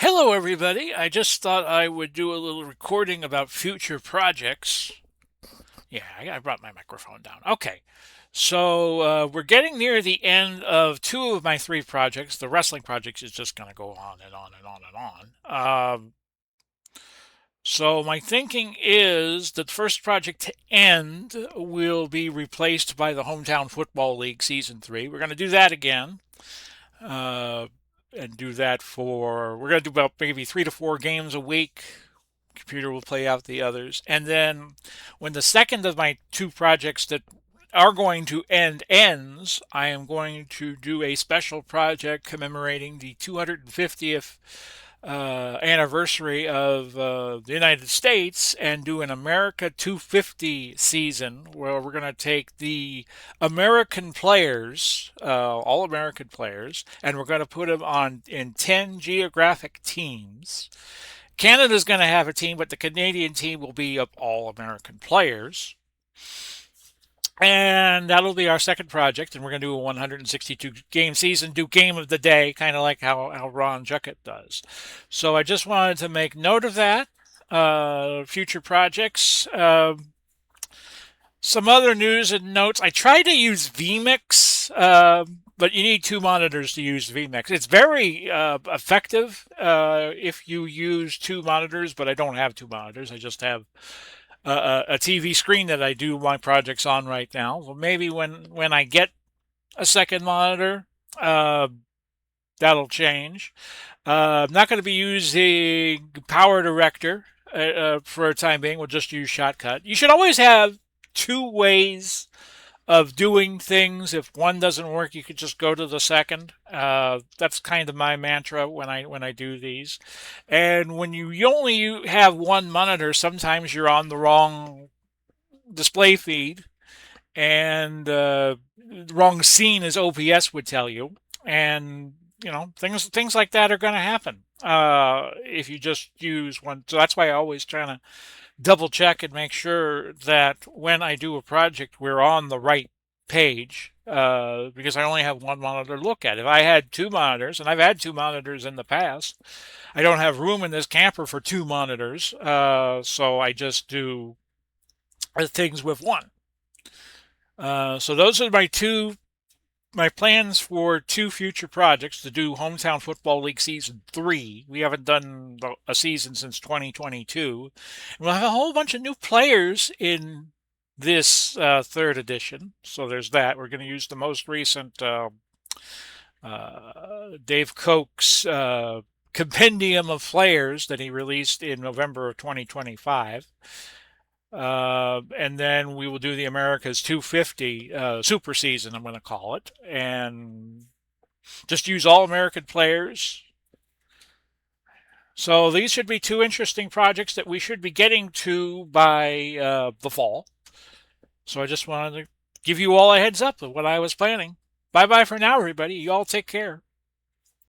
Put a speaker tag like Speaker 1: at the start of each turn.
Speaker 1: Hello, everybody. I just thought I would do a little recording about future projects. Yeah, I brought my microphone down. Okay. So we're getting near the end of two of my three projects. The wrestling project is just going to go on and on and on and on. So my thinking is that the first project to end will be replaced by the Hometown Football League Season 3. We're going to do that again. Uh, and do that for, we're going to do about maybe 3 to 4 games a week. Computer will play out the others. And then when the second of my two projects that are going to end ends, I am going to do a special project commemorating the 250th anniversary of the United States and do an America 250 season where we're going to take the American players, all American players, and we're going to put them on in 10 geographic teams. Canada's going to have a team, but the Canadian team will be of all American players. And that'll be our second project, and we're going to do a 162 game season, do game of the day, kind of like how Ron Juckett does. So I just wanted to make note of that. Future projects. Some other news and notes. I tried to use vMix, but you need two monitors to use vMix. It's very effective if you use two monitors, but I don't have two monitors. I just have a TV screen that I do my projects on right now. So maybe when I get a second monitor, uh, that'll change. I'm not going to be using Power Director for a time being. We'll just use Shotcut. You should always have two ways of doing things. If one doesn't work, you could just go to the second. That's kind of my mantra when I do these. And when you only have one monitor, sometimes you're on the wrong display feed and the wrong scene, as OPS would tell you. And things like that are going to happen if you just use one. So that's why I always try to double check and make sure that when I do a project, we're on the right page because I only have one monitor to look at. If I had two monitors, and I've had two monitors in the past, I don't have room in this camper for two monitors, so I just do things with one. So those are my plans for two future projects to do Hometown Football League Season 3. We haven't done a season since 2022. We'll have a whole bunch of new players in this third edition. So there's that. We're going to use the most recent Dave Koch's compendium of players that he released in November of 2025. And then we will do the America's 250 super season, I'm going to call it, and just use all American players. So these should be two interesting projects that we should be getting to by the fall. So I just wanted to give you all a heads up of what I was planning. Bye bye for now, everybody. You all take care.